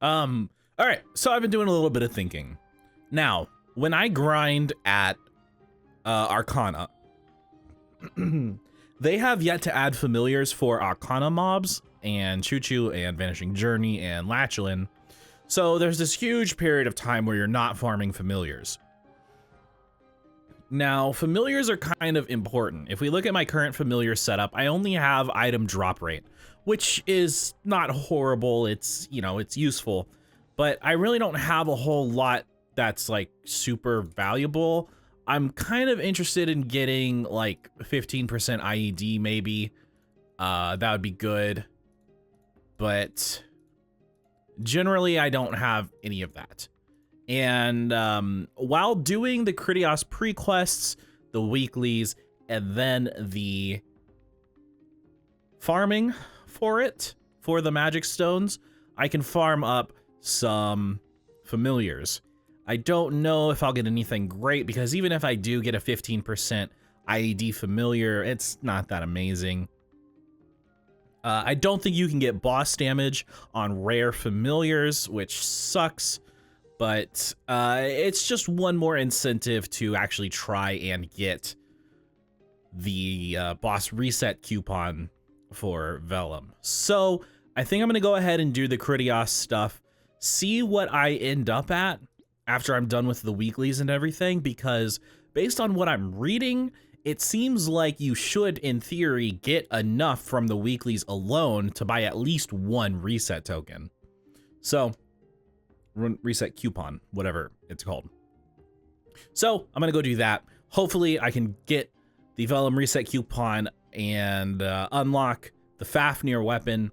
All right, so I've been doing a little bit of thinking. Now, when I grind at Arcana, they have yet to add familiars for Arcana mobs and Choo Choo and Vanishing Journey and Latchlin. So there's this huge period of time where you're not farming familiars. Now, familiars are kind of important. If we look at my current familiar setup, I only have item drop rate, which is not horrible. It's, you know, it's useful, but I really don't have a whole lot that's like super valuable. I'm kind of interested in getting like 15% IED maybe. That would be good. But generally I don't have any of that. And while doing the Critias pre-quests, the weeklies, and then the farming for it, for the magic stones, I can farm up some familiars. I don't know if I'll get anything great, because even if I do get a 15% IED familiar, it's not that amazing. I don't think you can get boss damage on rare familiars, which sucks. But it's just one more incentive to actually try and get the boss reset coupon for Vellum. So I think I'm going to go ahead and do the Critias stuff, see what I end up at after I'm done with the weeklies and everything, because based on what I'm reading, it seems like you should, in theory, get enough from the weeklies alone to buy at least one reset token. So reset coupon, whatever it's called. So I'm gonna go do that. Hopefully I can get the Vellum reset coupon and unlock the Fafnir weapon,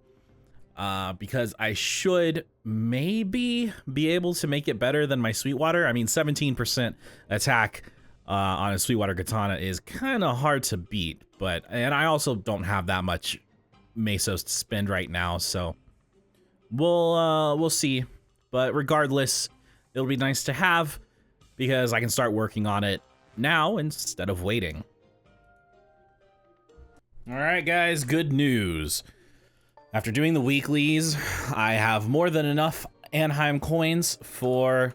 because I should maybe be able to make it better than my Sweetwater. I mean, 17% attack on a Sweetwater katana is kind of hard to beat, and I also don't have that much Mesos to spend right now, so we'll see. But regardless, it'll be nice to have, because I can start working on it now instead of waiting. All right, guys, good news. After doing the weeklies, I have more than enough Anheim coins for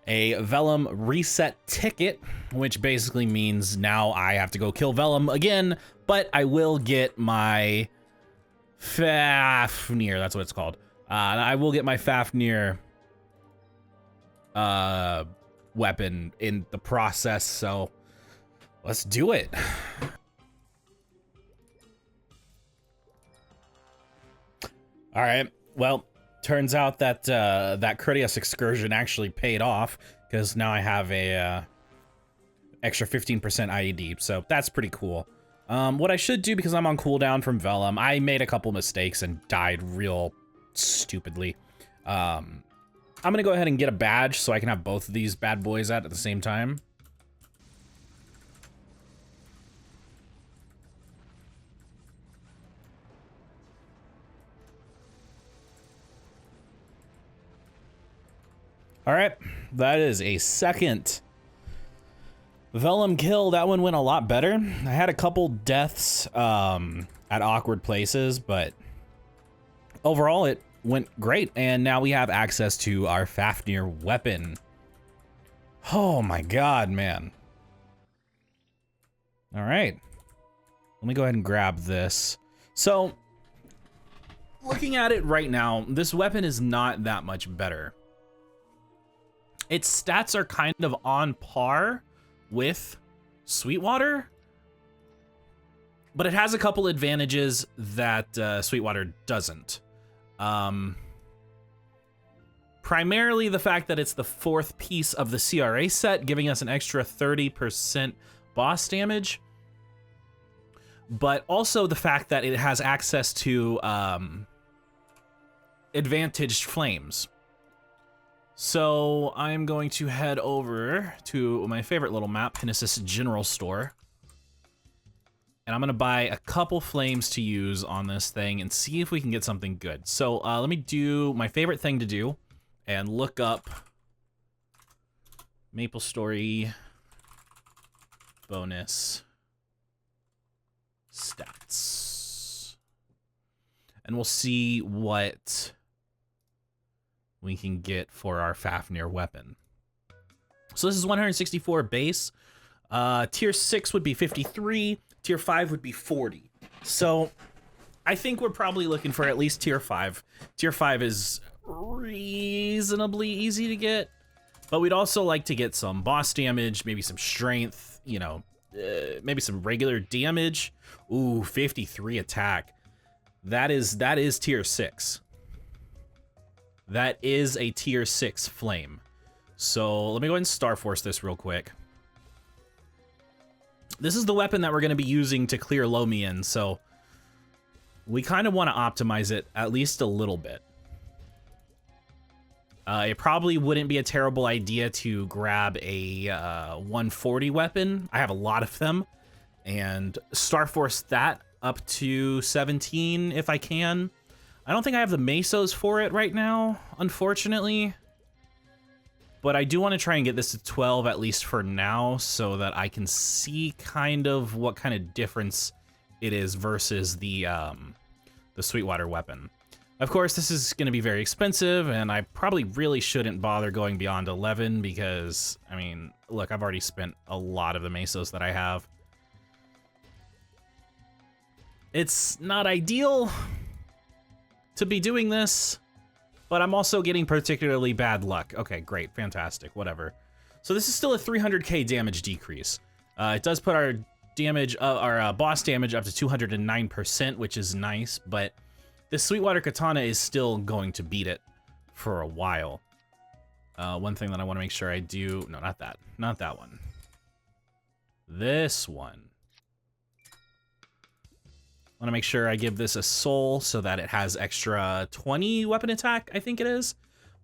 a Vellum reset ticket, which basically means now I have to go kill Vellum again, but I will get my Fafnir, that's what it's called. I will get my Fafnir weapon in the process, so let's do it. All right, well, turns out that that Critias excursion actually paid off, because now I have a extra 15% IED, so that's pretty cool. What I should do, because I'm on cooldown from Vellum, I made a couple mistakes and died real stupidly. I'm gonna go ahead and get a badge so I can have both of these bad boys out at the same time. All right, that is a second Vellum kill. That one went a lot better. I had a couple deaths at awkward places, but overall it went great, and now we have access to our Fafnir weapon. Oh my god, man. All right, let me go ahead and grab this. So, looking at it right now, this weapon is not that much better. Its stats are kind of on par with Sweetwater, but it has a couple advantages that Sweetwater doesn't. Primarily the fact that it's the fourth piece of the CRA set, giving us an extra 30% boss damage, but also the fact that it has access to advantaged flames. So I'm going to head over to my favorite little map, Pinnasis General Store, and I'm gonna buy a couple flames to use on this thing and see if we can get something good. So let me do my favorite thing to do and look up Maple Story bonus stats, and we'll see what we can get for our Fafnir weapon. So this is 164 base. Tier 6 would be 53. Tier 5 would be 40. So I think we're probably looking for at least tier 5. Tier 5 is reasonably easy to get, but we'd also like to get some boss damage, maybe some strength, you know, maybe some regular damage. Ooh, 53 attack. That is tier 6. That is a tier 6 flame. So let me go ahead and Star Force this real quick. This is the weapon that we're going to be using to clear Lomian, so we kind of want to optimize it at least a little bit. It probably wouldn't be a terrible idea to grab a 140 weapon. I have a lot of them, and Star Force that up to 17 if I can. I don't think I have the mesos for it right now, unfortunately. But I do want to try and get this to 12 at least for now, so that I can see kind of what kind of difference it is versus the Sweetwater weapon. Of course, this is going to be very expensive, and I probably really shouldn't bother going beyond 11 because, I mean, look, I've already spent a lot of the mesos that I have. It's not ideal to be doing this, but I'm also getting particularly bad luck. Okay, great, fantastic, whatever. So this is still a 300k damage decrease. It does put our damage, our boss damage up to 209%, which is nice, but this Sweetwater Katana is still going to beat it for a while. One thing that I want to make sure I do, no, not that one. This one. I want to make sure I give this a soul so that it has extra 20 weapon attack, I think it is.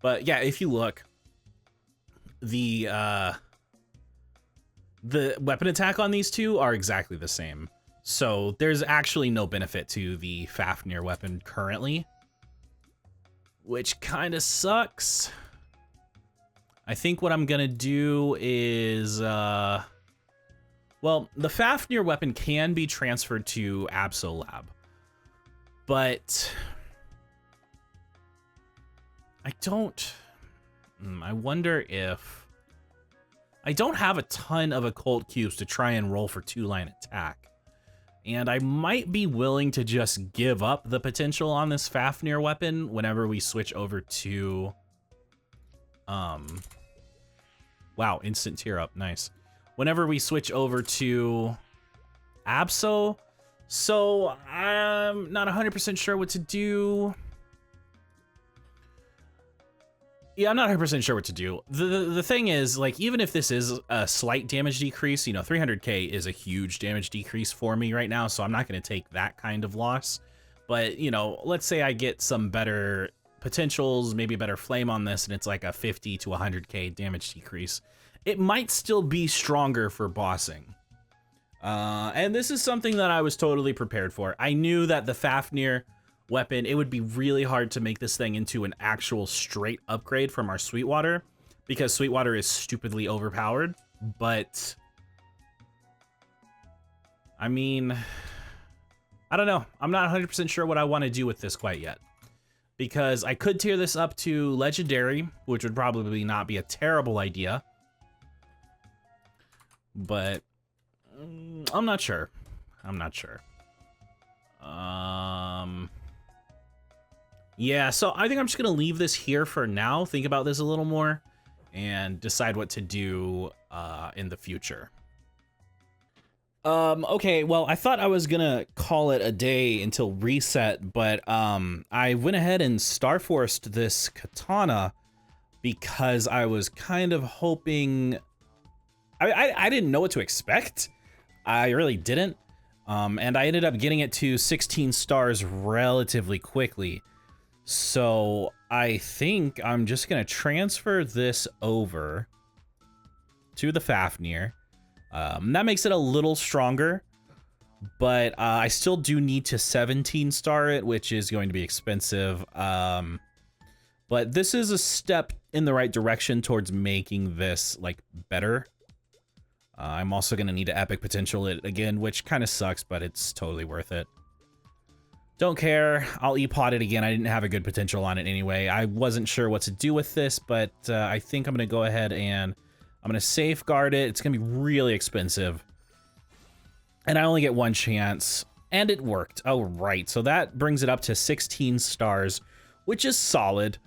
But yeah, if you look, the weapon attack on these two are exactly the same. So there's actually no benefit to the Fafnir weapon currently, which kind of sucks. I think what I'm gonna do is, well, the Fafnir weapon can be transferred to Absolab, but I wonder if, I don't have a ton of occult cubes to try and roll for 2-line attack. And I might be willing to just give up the potential on this Fafnir weapon whenever we switch over to, wow, instant tier up, nice. Whenever we switch over to Abso, so I'm not 100% sure what to do. Yeah, I'm not 100% sure what to do. The thing is, like, even if this is a slight damage decrease, you know, 300k is a huge damage decrease for me right now, so I'm not going to take that kind of loss. But, you know, let's say I get some better potentials, maybe a better flame on this, and it's like a 50 to 100k damage decrease. It might still be stronger for bossing. And this is something that I was totally prepared for. I knew that the Fafnir weapon, it would be really hard to make this thing into an actual straight upgrade from our Sweetwater, because Sweetwater is stupidly overpowered. But I mean, I don't know. I'm not 100% sure what I want to do with this quite yet, because I could tier this up to Legendary, which would probably not be a terrible idea, but I'm not sure. I'm not sure. Yeah, so I think I'm just gonna leave this here for now, think about this a little more, and decide what to do in the future. Okay, well, I thought I was gonna call it a day until reset, but I went ahead and Star Forced this katana because I was kind of hoping, I didn't know what to expect. I really didn't. And I ended up getting it to 16 stars relatively quickly. So I think I'm just gonna transfer this over to the Fafnir. That makes it a little stronger, but I still do need to 17 star it, which is going to be expensive. But this is a step in the right direction towards making this like better. I'm also gonna need to epic potential it again, which kind of sucks, but it's totally worth it. Don't care. I'll e-pot it again. I didn't have a good potential on it anyway. I wasn't sure what to do with this, but I think I'm going to go ahead and I'm going to safeguard it. It's going to be really expensive. And I only get one chance. And it worked. Oh, right. So that brings it up to 16 stars, which is solid.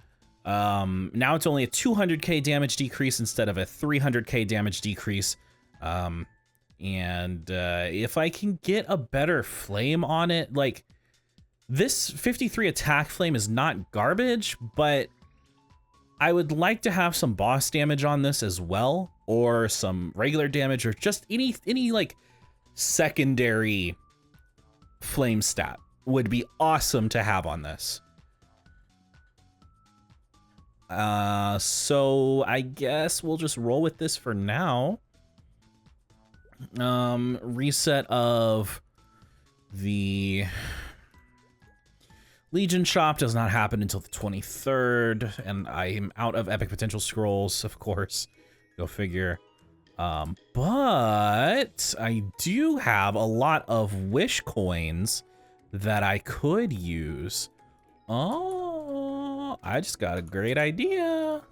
Now it's only a 200k damage decrease instead of a 300k damage decrease. If I can get a better flame on it, like... This 53 attack flame is not garbage, but I would like to have some boss damage on this as well, or some regular damage, or just any like secondary flame stat would be awesome to have on this. So I guess we'll just roll with this for now. Reset of the Legion shop does not happen until the 23rd, and I am out of epic potential scrolls, of course. Go figure. But I do have a lot of wish coins that I could use. Oh, I just got a great idea.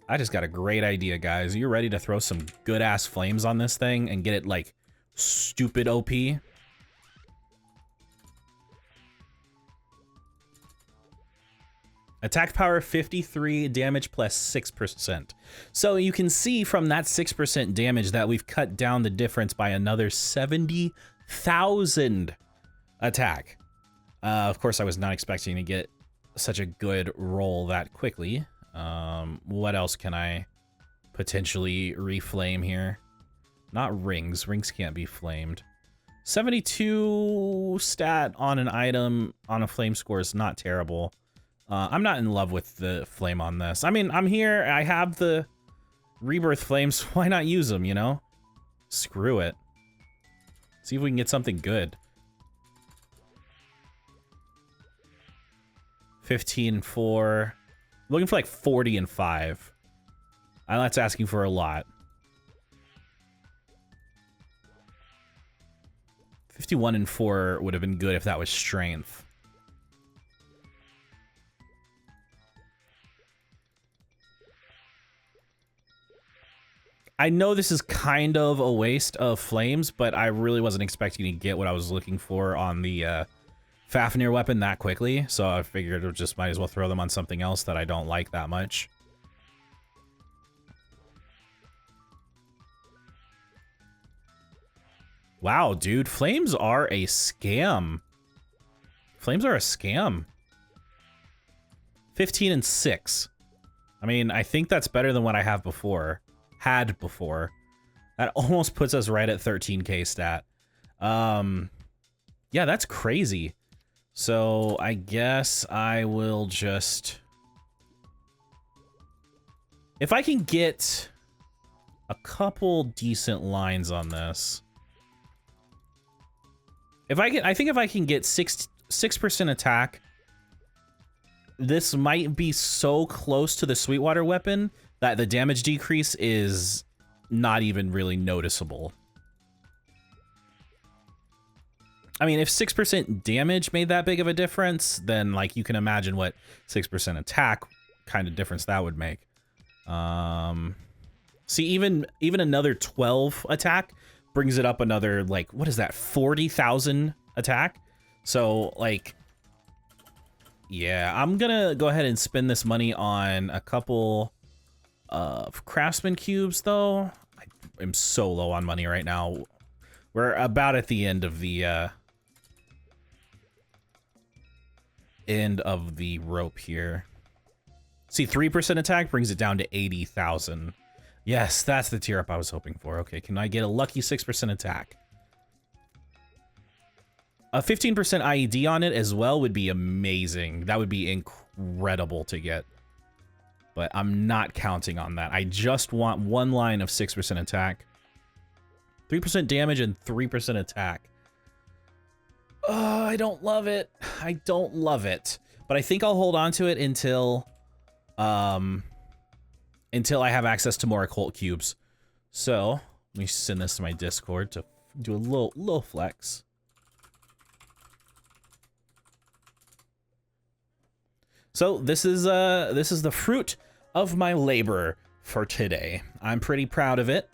Guys. Are you ready to throw some good-ass flames on this thing and get it, like, stupid OP? Attack power 53, damage plus 6%. So you can see from that 6% damage that we've cut down the difference by another 70,000 attack. Of course, I was not expecting to get such a good roll that quickly. What else can I potentially reflame here? Not rings. Rings can't be flamed. 72 stat on an item on a flame score is not terrible. I'm not in love with the flame on this. I mean, I'm here. I have the rebirth flames. Why not use them, you know? Screw it. See if we can get something good. 15 and 4. Looking for like 40 and 5. That's asking for a lot. 51 and 4 would have been good if that was strength. I know this is kind of a waste of flames, but I really wasn't expecting to get what I was looking for on the Fafnir weapon that quickly, so I figured I just might as well throw them on something else that I don't like that much. Wow, dude, flames are a scam. Flames are a scam. 15 and 6. I mean, I think that's better than what I have before. Had before. That almost puts us right at 13k stat. Yeah, that's crazy. So I guess I will just... If I can get a couple decent lines on this. I think if I can get 6% attack, this might be so close to the Sweetwater weapon that the damage decrease is not even really noticeable. I mean, if 6% damage made that big of a difference, then like you can imagine what 6% attack kind of difference that would make. See, even another 12 attack brings it up another, like, what is that, 40,000 attack? So like, yeah, I'm gonna go ahead and spend this money on a couple of craftsman cubes, though. I am so low on money right now. We're about at the end of the rope here. See, 3% attack brings it down to 80,000. Yes, that's the tier up I was hoping for. Okay, can I get a lucky 6% attack? A 15% IED on it as well would be amazing. That would be incredible to get. But I'm not counting on that. I just want one line of 6% attack. 3% damage and 3% attack. Oh, I don't love it. I don't love it. But I think I'll hold on to it until I have access to more occult cubes. So let me send this to my Discord to do a little flex. So this is the fruit of my labor for today. I'm pretty proud of it,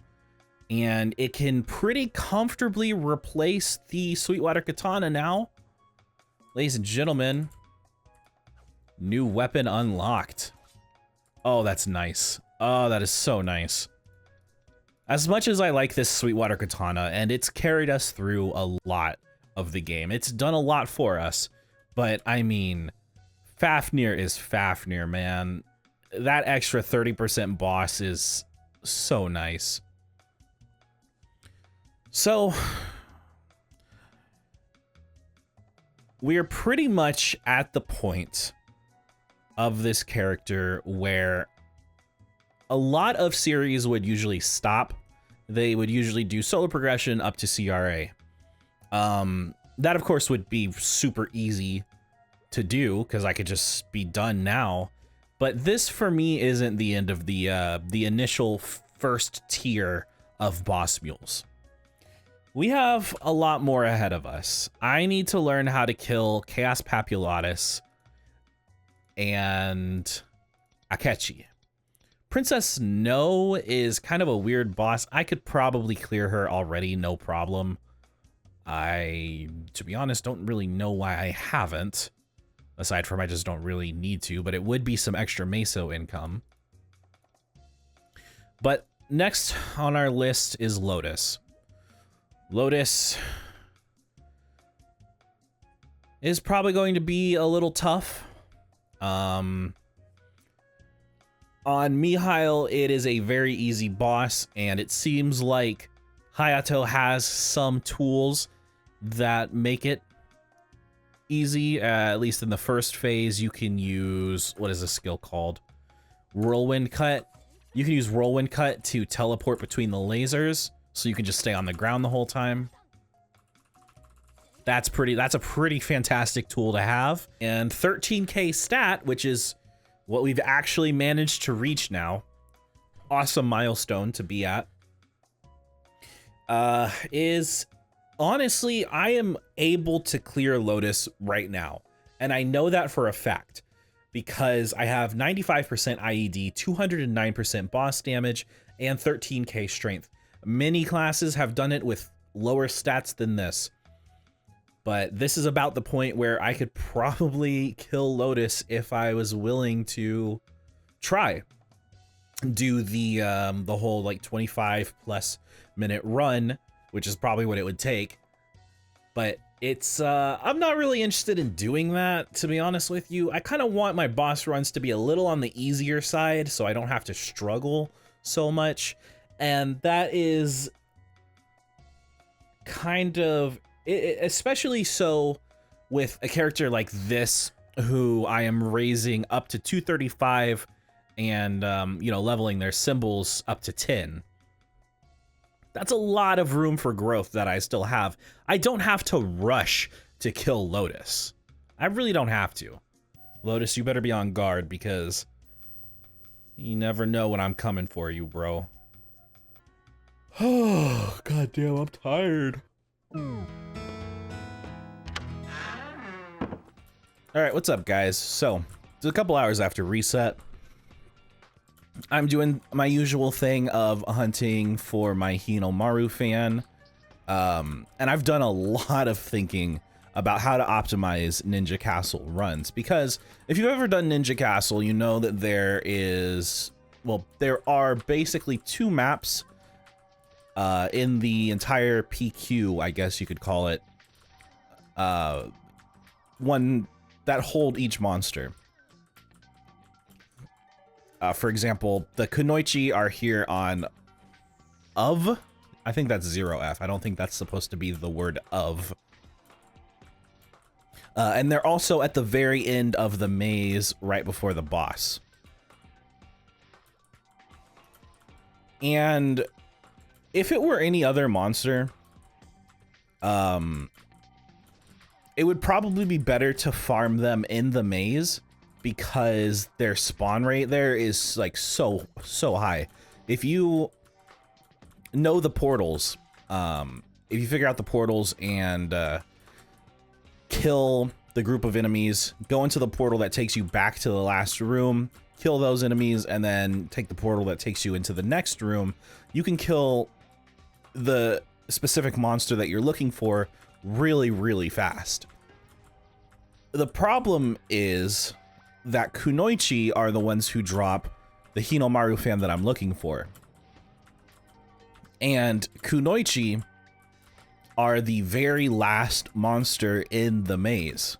and it can pretty comfortably replace the Sweetwater Katana now. Ladies and gentlemen, new weapon unlocked. Oh, that's nice. Oh, that is so nice. As much as I like this Sweetwater Katana, and it's carried us through a lot of the game, it's done a lot for us, but I mean, Fafnir is Fafnir, man. That extra 30% boss is so nice. So, we're pretty much at the point of this character where a lot of series would usually stop. They would usually do solo progression up to CRA. That of course would be super easy to do because I could just be done now. But this for me isn't the end of the initial first tier of boss mules. We have a lot more ahead of us. I need to learn how to kill Chaos Papulatus and Akechi. Princess No is kind of a weird boss. I could probably clear her already, no problem. To be honest, don't really know why I haven't. Aside from I just don't really need to, but it would be some extra Meso income. But next on our list is Lotus. Lotus is probably going to be a little tough. On Mihail, it is a very easy boss, and it seems like Hayato has some tools that make it easy. At least in the first phase, you can use, what is this skill called? Whirlwind Cut. You can use Whirlwind Cut to teleport between the lasers, so you can just stay on the ground the whole time. That's a pretty fantastic tool to have. And 13k stat, which is what we've actually managed to reach now. Awesome milestone to be at. Is honestly, I am able to clear Lotus right now. And I know that for a fact because I have 95% IED, 209% boss damage, and 13k strength. Many classes have done it with lower stats than this. But this is about the point where I could probably kill Lotus if I was willing to try. Do the whole like 25+ minute run, which is probably what it would take. But it's I'm not really interested in doing that, to be honest with you. I kind of want my boss runs to be a little on the easier side so I don't have to struggle so much. And that is kind of especially so with a character like this, who I am raising up to 235 and, you know, leveling their symbols up to 10. That's a lot of room for growth that I still have. I don't have to rush to kill Lotus. I really don't have to. Lotus, you better be on guard because you never know when I'm coming for you, bro. Oh, goddamn, I'm tired. All right, what's up, guys? So, it's a couple hours after reset. I'm doing my usual thing of hunting for my Hinomaru fan. And I've done a lot of thinking about how to optimize Ninja Castle runs. Because if you've ever done Ninja Castle, you know that there are basically 2 maps in the entire PQ, I guess you could call it. One that hold each monster. For example, the Kunoichi are here on of. I think that's 0F. I don't think that's supposed to be the word of. And they're also at the very end of the maze right before the boss. And if it were any other monster, it would probably be better to farm them in the maze because their spawn rate there is like so high. If you know the portals, if you figure out the portals and kill the group of enemies, go into the portal that takes you back to the last room, kill those enemies, and then take the portal that takes you into the next room, you can kill the specific monster that you're looking for really, really fast. The problem is that Kunoichi are the ones who drop the Hinomaru fan that I'm looking for. And Kunoichi are the very last monster in the maze.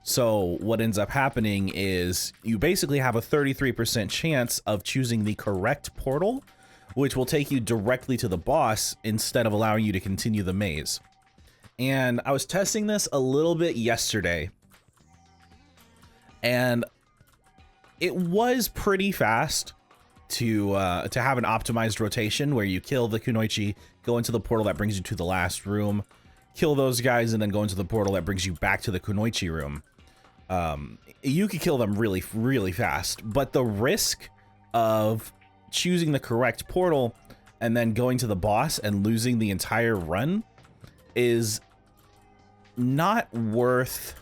So what ends up happening is you basically have a 33% chance of choosing the correct portal, which will take you directly to the boss instead of allowing you to continue the maze. And I was testing this a little bit yesterday, and it was pretty fast to have an optimized rotation where you kill the Kunoichi, go into the portal that brings you to the last room, kill those guys, and then go into the portal that brings you back to the Kunoichi room. You could kill them really, really fast, but the risk of choosing the correct portal and then going to the boss and losing the entire run is not worth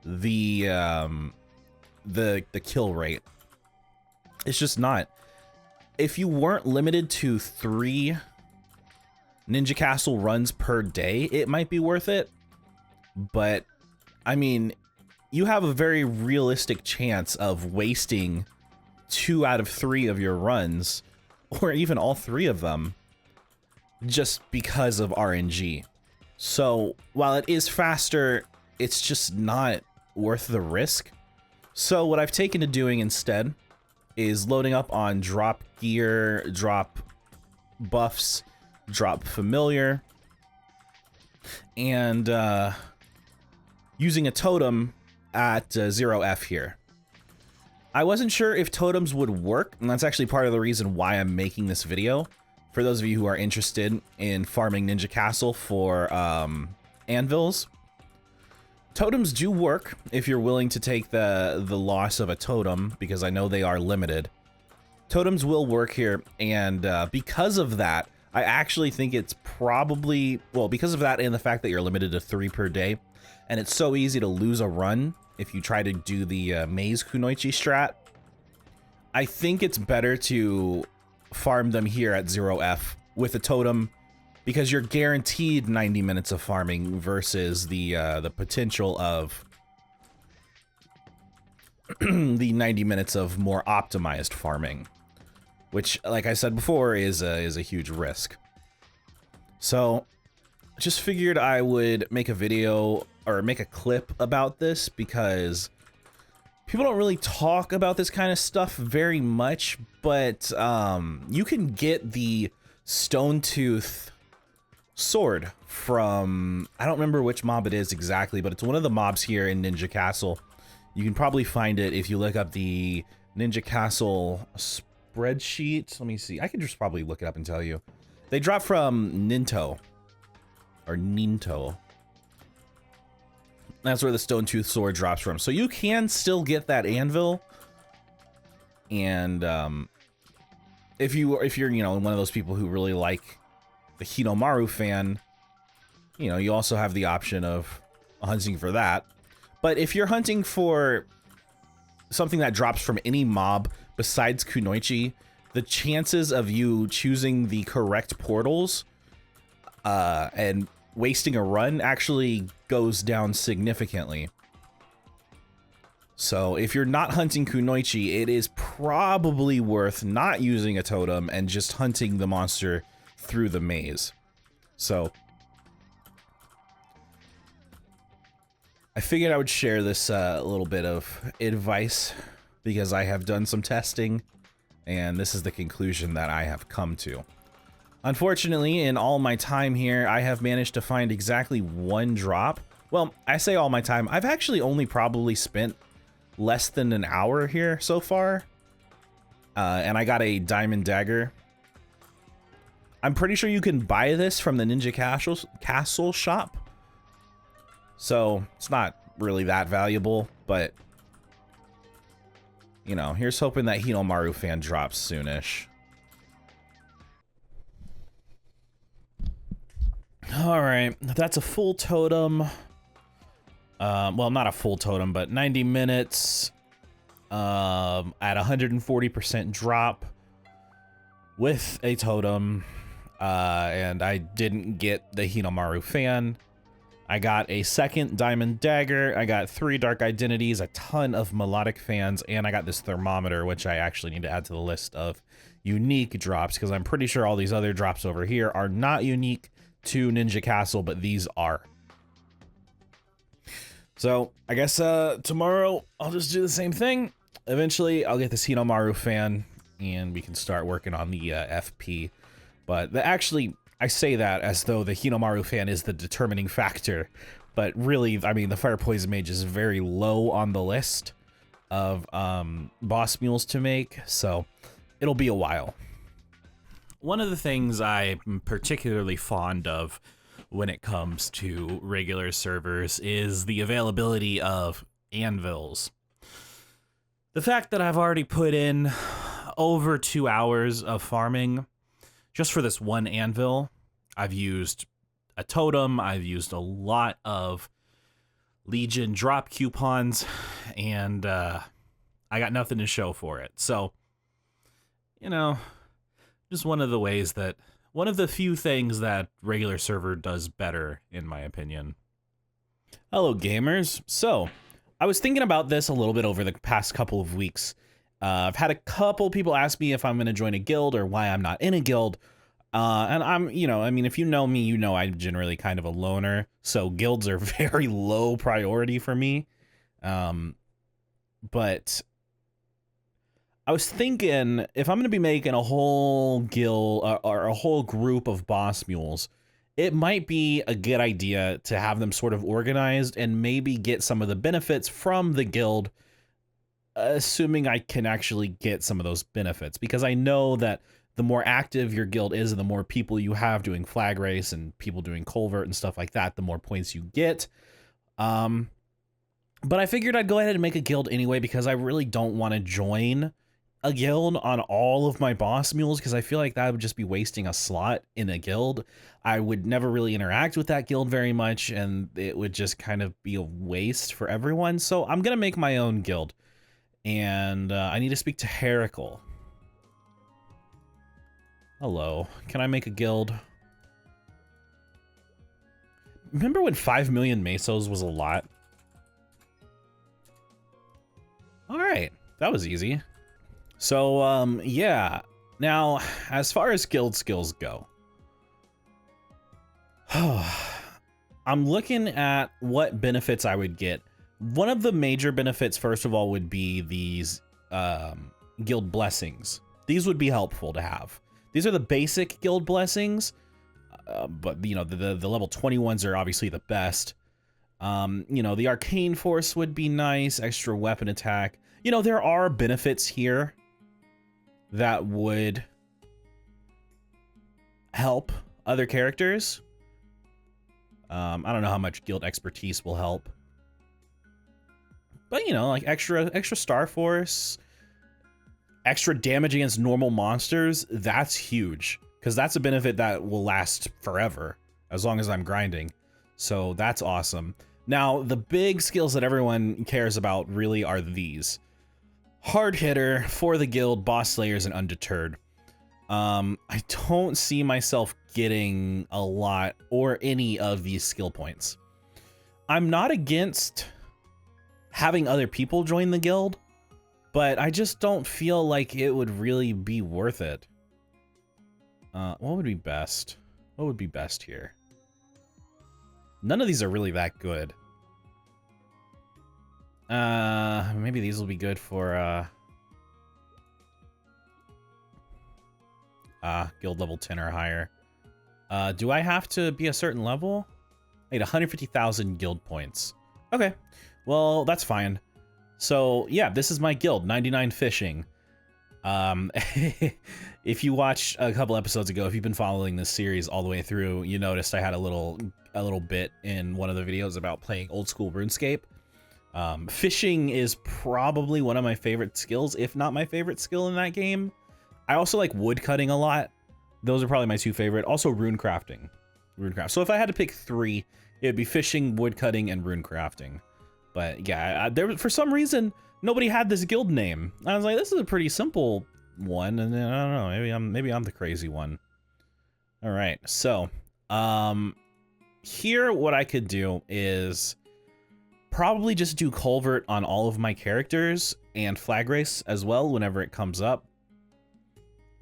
the kill rate. It's just not. If you weren't limited to 3 Ninja Castle runs per day, it might be worth it. But I mean, you have a very realistic chance of wasting 2 out of 3 of your runs, or even all 3 of them, just because of RNG. So while it is faster, it's just not worth the risk. So what I've taken to doing instead is loading up on drop gear, drop buffs, drop familiar, and using a totem at 0F here. I wasn't sure if totems would work, and that's actually part of the reason why I'm making this video. For those of you who are interested in farming Ninja Castle for anvils, totems do work if you're willing to take the loss of a totem, because I know they are limited. Totems will work here, and because of that, I actually think it's probably, well, because of that and the fact that you're limited to 3 per day, and it's so easy to lose a run if you try to do the maze Kunoichi strat, I think it's better to farm them here at 0F with a totem, because you're guaranteed 90 minutes of farming versus the potential of the 90 minutes of more optimized farming, which, like I said before, is a huge risk. So just figured I would make a video or make a clip about this, because people don't really talk about this kind of stuff very much, but you can get the Stone Tooth sword from, I don't remember which mob it is exactly, but it's one of the mobs here in Ninja Castle. You can probably find it if you look up the Ninja Castle spreadsheet. Let me see. I can just probably look it up and tell you. They drop from Ninto. Or Ninto. That's where the Stone Tooth sword drops from. So you can still get that anvil. And if you're, you know, one of those people who really like the Hinomaru fan, you know, you also have the option of hunting for that. But if you're hunting for something that drops from any mob besides Kunoichi, the chances of you choosing the correct portals and wasting a run actually goes down significantly. So if you're not hunting Kunoichi, it is probably worth not using a totem and just hunting the monster through the maze. So I figured I would share this little bit of advice, because I have done some testing and this is the conclusion that I have come to. Unfortunately, in all my time here, I have managed to find exactly 1 drop. Well, I say all my time. I've actually only probably spent less than an hour here so far. And I got a diamond dagger. I'm pretty sure you can buy this from the Ninja Castle shop. So it's not really that valuable, but you know, here's hoping that Hinomaru fan drops soonish. All right, that's a full totem. Well, not a full totem, but 90 minutes at 140% drop with a totem. And I didn't get the Hinamaru fan. I got a second diamond dagger. I got 3 dark identities, a ton of melodic fans, and I got this thermometer, which I actually need to add to the list of unique drops, because I'm pretty sure all these other drops over here are not unique to Ninja Castle, but these are. So I guess tomorrow I'll just do the same thing. Eventually I'll get this Hinamaru fan and we can start working on the FP. But actually, I say that as though the Hinamaru fan is the determining factor, but really, I mean, the Fire Poison Mage is very low on the list of boss mules to make, so it'll be a while. One of the things I'm particularly fond of when it comes to regular servers is the availability of anvils. The fact that I've already put in over 2 hours of farming just for this one anvil. I've used a totem, I've used a lot of Legion drop coupons, and I got nothing to show for it. So, you know, just one of the few things that regular server does better, in my opinion. Hello, gamers. So, I was thinking about this a little bit over the past couple of weeks. I've had a couple people ask me if I'm going to join a guild or why I'm not in a guild. And I'm, I mean, if you know me, you know I'm generally kind of a loner, so guilds are very low priority for me. But I was thinking, if I'm going to be making a whole guild or a whole group of boss mules, it might be a good idea to have them sort of organized and maybe get some of the benefits from the guild, assuming I can actually get some of those benefits, because I know that the more active your guild is and the more people you have doing flag race and people doing culvert and stuff like that, the more points you get. But I figured I'd go ahead and make a guild anyway, because I really don't want to join a guild on all of my boss mules, because I feel like that would just be wasting a slot in a guild. I would never really interact with that guild very much, and it would just kind of be a waste for everyone. So I'm going to make my own guild, and I need to speak to Heracle. Hello, can I make a guild? Remember when 5 million mesos was a lot? All right, that was easy. So, yeah. Now, as far as guild skills go, I'm looking at what benefits I would get. One of the major benefits, first of all, would be these guild blessings. These would be helpful to have. These are the basic guild blessings, but, the level 21s are obviously the best. The arcane force would be nice, extra weapon attack. There are benefits here that would help other characters. I don't know how much guild expertise will help, but like extra star force, extra damage against normal monsters. That's huge, because that's a benefit that will last forever as long as I'm grinding. So that's awesome. Now, the big skills that everyone cares about really are these: hard hitter for the guild, boss slayers, and undeterred. I don't see myself getting a lot or any of these skill points. I'm not against having other people join the guild, but I just don't feel like it would really be worth it. What would be best? What would be best here? None of these are really that good. Maybe these will be good for, guild level 10 or higher. Do I have to be a certain level? I need 150,000 guild points. Okay, well, that's fine. So, yeah, this is my guild, 99 Fishing. If you watched a couple episodes ago, if you've been following this series all the way through, you noticed I had a little bit in one of the videos about playing old school RuneScape. Fishing is probably one of my favorite skills, if not my favorite skill in that game. I also like wood cutting a lot. Those are probably my 2 favorite. Also rune crafting. So if I had to pick 3, it would be fishing, wood cutting, and rune crafting. But yeah, there for some reason nobody had this guild name. I was like, this is a pretty simple one, and then I don't know, maybe I'm the crazy one. All right, so here what I could do is probably just do Culvert on all of my characters and Flag Race as well whenever it comes up.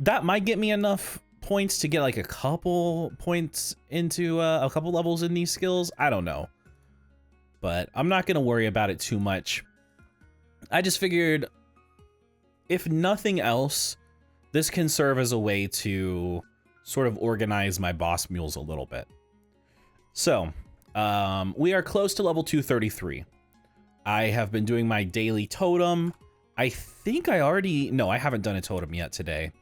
That might get me enough points to get like a couple points into a couple levels in these skills. I don't know, but I'm not gonna worry about it too much. I just figured, if nothing else, this can serve as a way to sort of organize my boss mules a little bit. So we are close to level 233. I have been doing my daily totem. I think I already, no, I haven't done a totem yet today,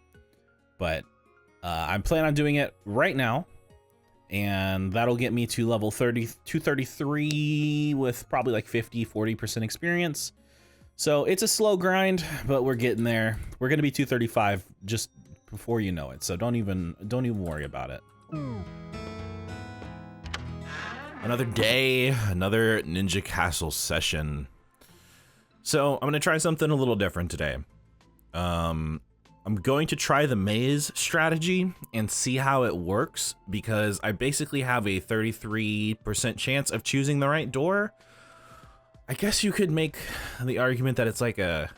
but I'm planning on doing it right now. And that'll get me to level 233 with probably like 40% experience. So it's a slow grind, but we're getting there. We're gonna be 235 just before you know it. So don't even worry about it. Another day, another Ninja Castle session. So I'm gonna try something a little different today. I'm going to try the maze strategy and see how it works, because I basically have a 33% chance of choosing the right door. I guess you could make the argument that it's like a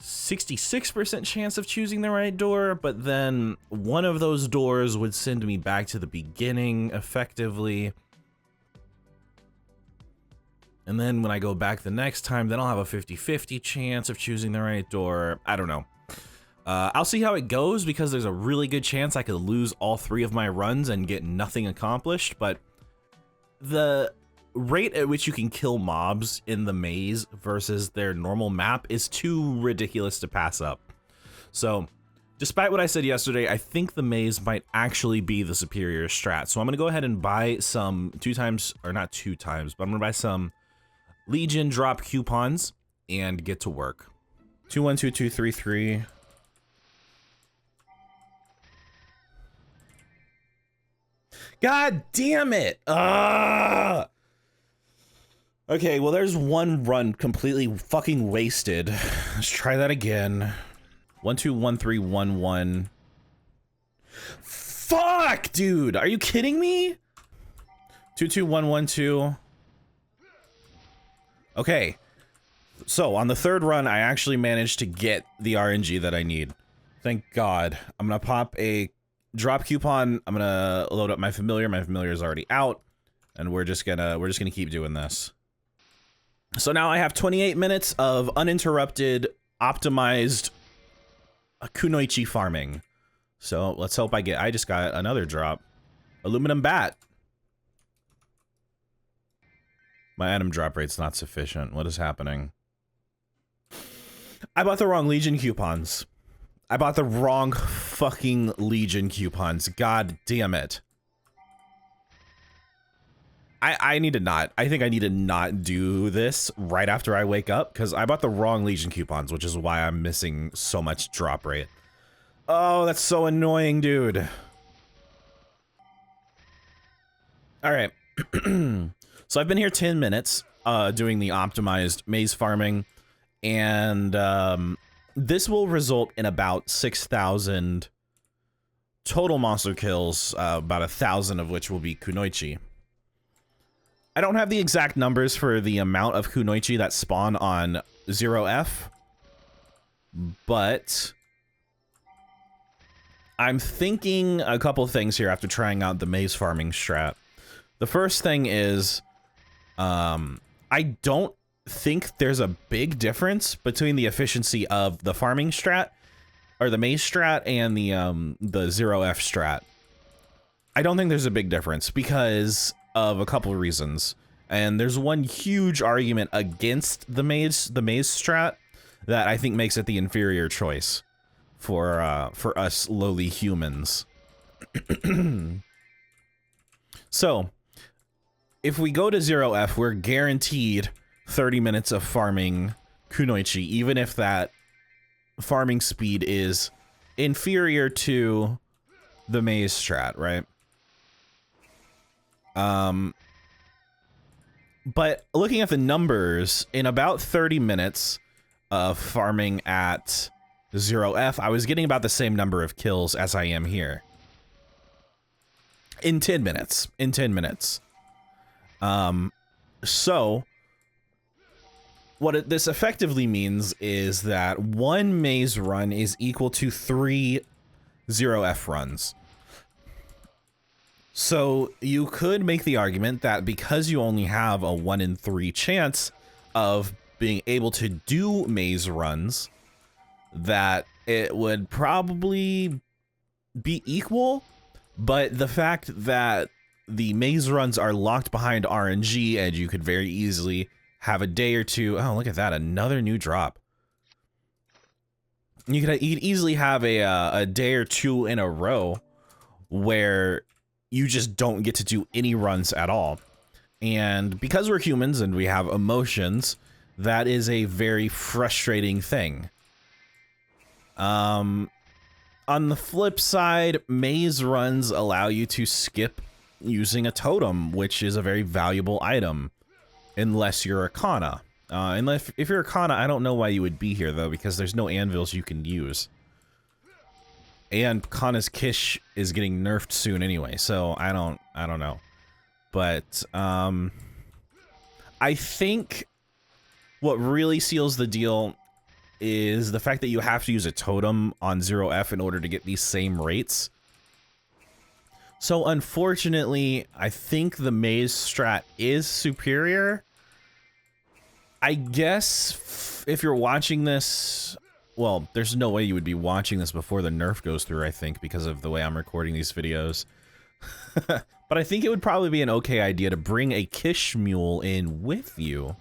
66% chance of choosing the right door, but then one of those doors would send me back to the beginning effectively. And then when I go back the next time, then I'll have a 50-50 chance of choosing the right door. I don't know. I'll see how it goes, because there's a really good chance I could lose all 3 of my runs and get nothing accomplished, but the rate at which you can kill mobs in the maze versus their normal map is too ridiculous to pass up. So, despite what I said yesterday, I think the maze might actually be the superior strat. So I'm gonna go ahead and buy some but I'm gonna buy some Legion drop coupons and get to work. 212233. God damn it! Okay, well, there's one run completely fucking wasted. Let's try that again. 121311. Fuck, dude! Are you kidding me? 22112. Okay, so on the 3rd run, I actually managed to get the RNG that I need. Thank God. I'm gonna pop a drop coupon. I'm gonna load up my familiar. My familiar is already out, and we're just gonna keep doing this. So now I have 28 minutes of uninterrupted, optimized kunoichi farming. So let's hope I just got another drop. Aluminum bat. My item drop rate's not sufficient. What is happening? I bought the wrong Legion coupons. I bought the wrong fucking Legion coupons. God damn it. I need to not. I think I need to not do this right after I wake up, because I bought the wrong Legion coupons, which is why I'm missing so much drop rate. Oh, that's so annoying, dude. All right. So I've been here 10 minutes doing the optimized maze farming, and this will result in about 6,000 total monster kills, about 1,000 of which will be kunoichi. I don't have the exact numbers for the amount of kunoichi that spawn on 0F, but I'm thinking a couple things here after trying out the maze farming strat. The first thing is, I don't think there's a big difference between the efficiency of the farming strat, or the maze strat, and the 0F strat. I don't think there's a big difference because of a couple of reasons. And there's one huge argument against the maze strat that I think makes it the inferior choice for us lowly humans. So, if we go to 0F, we're guaranteed 30 minutes of farming kunoichi, even if that farming speed is inferior to the maze strat, right? But looking at the numbers, in about 30 minutes of farming at 0F, I was getting about the same number of kills as I am here. In 10 minutes. So what this effectively means is that one maze run is equal to 3 0F runs. So you could make the argument that because you only have a 1 in 3 chance of being able to do maze runs, that it would probably be equal, but the fact that the maze runs are locked behind RNG and you could very easily have a day or two. Oh, look at that. Another new drop. You could easily have a day or two in a row where you just don't get to do any runs at all. And because we're humans and we have emotions, that is a very frustrating thing. On the flip side, maze runs allow you to skip using a totem, which is a very valuable item, unless you're a Kana. If you're a Kana, I don't know why you would be here though, because there's no anvils you can use. And Kana's Kish is getting nerfed soon anyway, so I don't know. But I think what really seals the deal is the fact that you have to use a totem on 0F in order to get these same rates. So unfortunately, I think the maze strat is superior. I guess if you're watching this, well, there's no way you would be watching this before the nerf goes through, I think, because of the way I'm recording these videos. But I think it would probably be an okay idea to bring a Kish mule in with you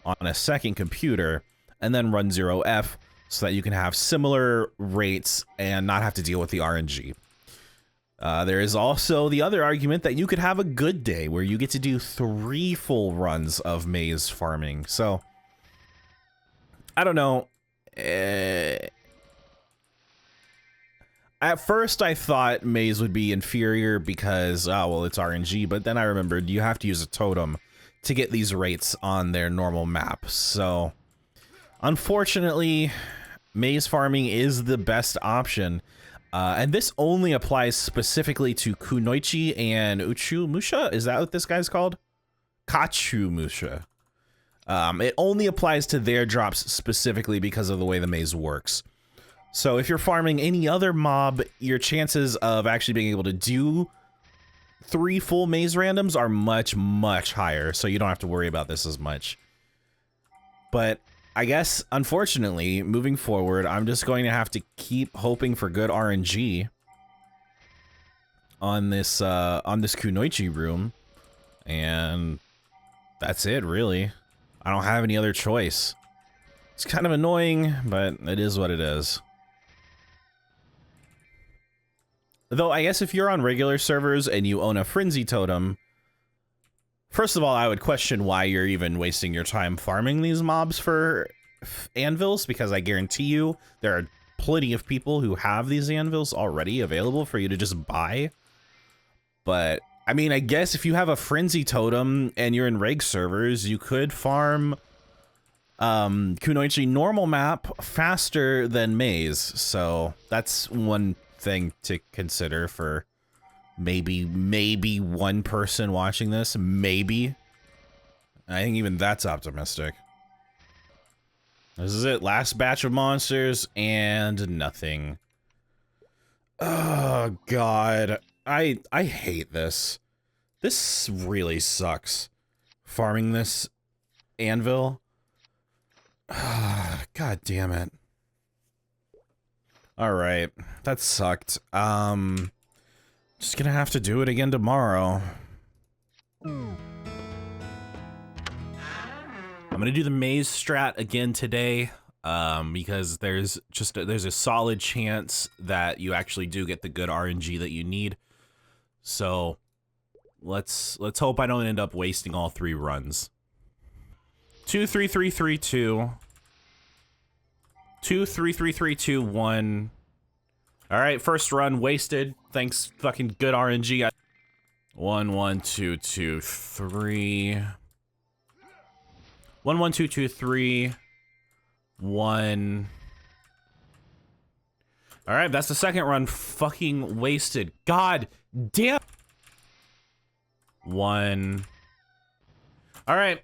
on a second computer and then run 0F so that you can have similar rates and not have to deal with the RNG. There is also the other argument that you could have a good day where you get to do 3 full runs of maze farming. So, I don't know. At first, I thought maze would be inferior because, oh, well, it's RNG. But then I remembered you have to use a totem to get these rates on their normal map. So, unfortunately, maze farming is the best option. And this only applies specifically to Kunoichi and Uchumusha. Is that what this guy's called? Kachumusha. It only applies to their drops specifically because of the way the maze works. So if you're farming any other mob, your chances of actually being able to do 3 full maze randoms are much, much higher. So you don't have to worry about this as much. But I guess, unfortunately, moving forward, I'm just going to have to keep hoping for good RNG on this Kunoichi room, and that's it, really. I don't have any other choice. It's kind of annoying, but it is what it is. Though, I guess if you're on regular servers and you own a Frenzy Totem, first of all, I would question why you're even wasting your time farming these mobs for anvils, because I guarantee you there are plenty of people who have these anvils already available for you to just buy. But, I mean, I guess if you have a Frenzy Totem and you're in reg servers, you could farm Kunoichi normal map faster than Maze. So that's one thing to consider for maybe one person watching this. Maybe. I think even that's optimistic. This is it. Last batch of monsters and nothing. Oh, God. I hate this. This really sucks. Farming this anvil. God damn it. Alright. That sucked. Just gonna have to do it again tomorrow. I'm gonna do the maze strat again today, because there's a solid chance that you actually do get the good RNG that you need. So let's hope I don't end up wasting all 3 runs. 2 3 3 3 2 2 3 3 3 2 1. All right, first run wasted. Thanks, fucking good RNG. 1 1 2 2 3. 1, 1, 2, 2, 3, 1. All right, that's the second run fucking wasted. God damn. 1. All right.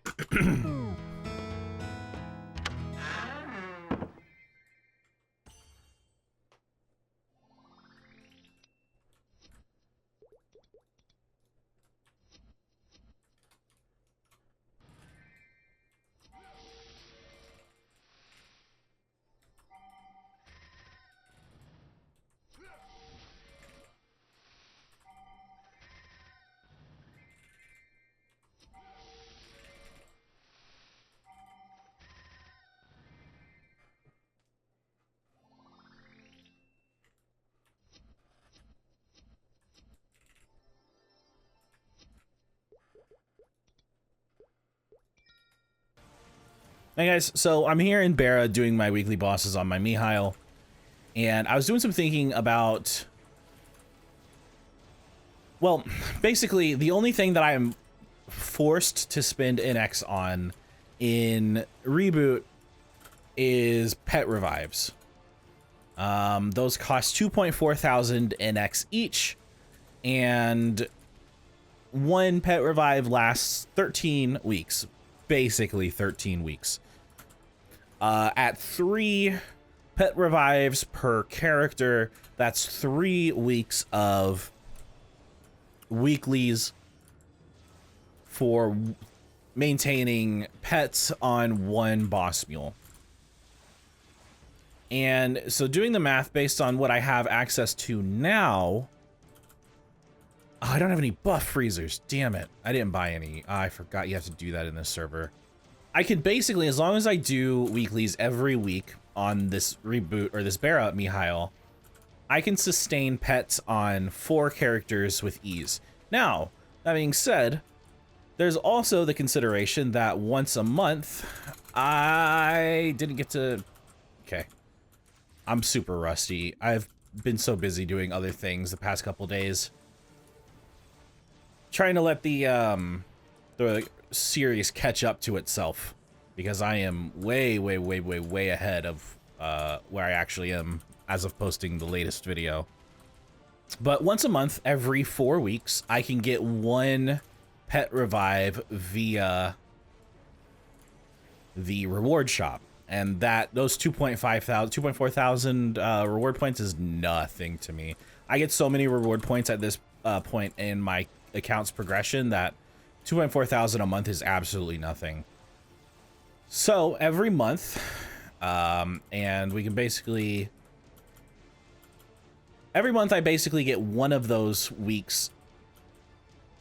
Hey guys, so I'm here in Bara doing my weekly bosses on my Mihail, and I was doing some thinking about, well, basically the only thing that I am forced to spend NX on in Reboot is pet revives. Those cost 2.4 thousand NX each, and one pet revive lasts 13 weeks. Basically 13 weeks. At 3 pet revives per character, that's 3 weeks of weeklies for maintaining pets on one boss mule. And so doing the math based on what I have access to now, oh, I don't have any buff freezers. Damn it. I didn't buy any. I forgot you have to do that in this server. I could basically, as long as I do weeklies every week on this Reboot or this Bara Mihail, I can sustain pets on 4 characters with ease. Now, that being said, there's also the consideration that once a month, I didn't get to... Okay. I'm super rusty. I've been so busy doing other things the past couple days. Trying to let the series catch up to itself, because I am way ahead of where I actually am as of posting the latest video. But once a month, every 4 weeks, I can get 1 pet revive via the reward shop, and those 2.4 thousand reward points is nothing to me. I get so many reward points at this point in my account's progression that 2.4 thousand a month is absolutely nothing. So every month, and we can basically, every month I basically get one of those weeks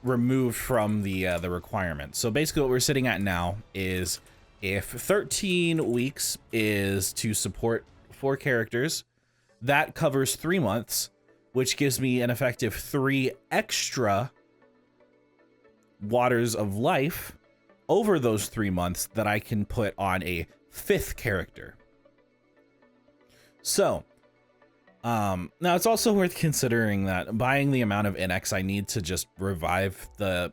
removed from the requirement. So basically what we're sitting at now is, if 13 weeks is to support 4 characters, that covers 3 months, which gives me an effective 3 extra waters of life over those 3 months that I can put on a 5th character. So, now it's also worth considering that buying the amount of NX I need to just revive the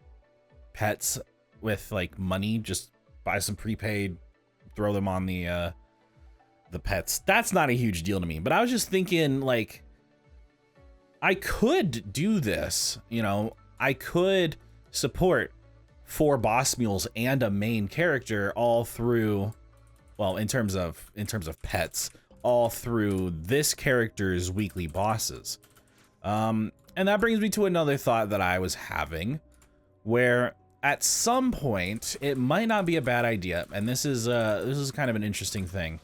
pets with like money, just buy some prepaid, throw them on the pets. That's not a huge deal to me, but I was just thinking, like, I could do this, you know, I could support 4 boss mules and a main character all through, well, in terms of pets, all through this character's weekly bosses. And that brings me to another thought that I was having, where at some point it might not be a bad idea, and this is kind of an interesting thing.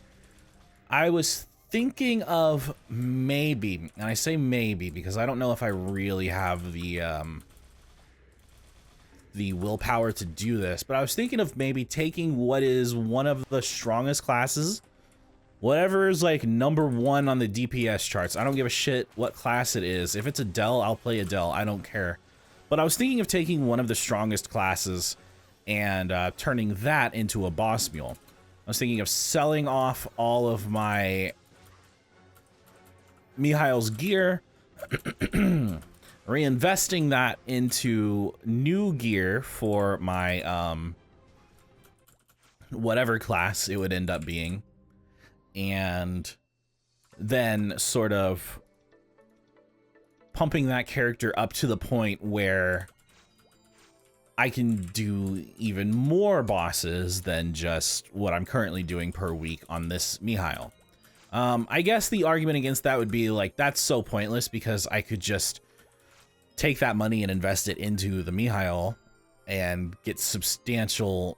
I was thinking of maybe, and I say maybe because I don't know if I really have the willpower to do this, but I was thinking of maybe taking what is one of the strongest classes, whatever is like #1 on the DPS charts. I don't give a shit what class it is. If it's Adele, I'll play Adele. I don't care. But I was thinking of taking one of the strongest classes and turning that into a boss mule. I was thinking of selling off all of my Mihail's gear, reinvesting that into new gear for my whatever class it would end up being, and then sort of pumping that character up to the point where I can do even more bosses than just what I'm currently doing per week on this Mihail. I guess the argument against that would be like, that's so pointless because I could just take that money and invest it into the Mihail and get substantial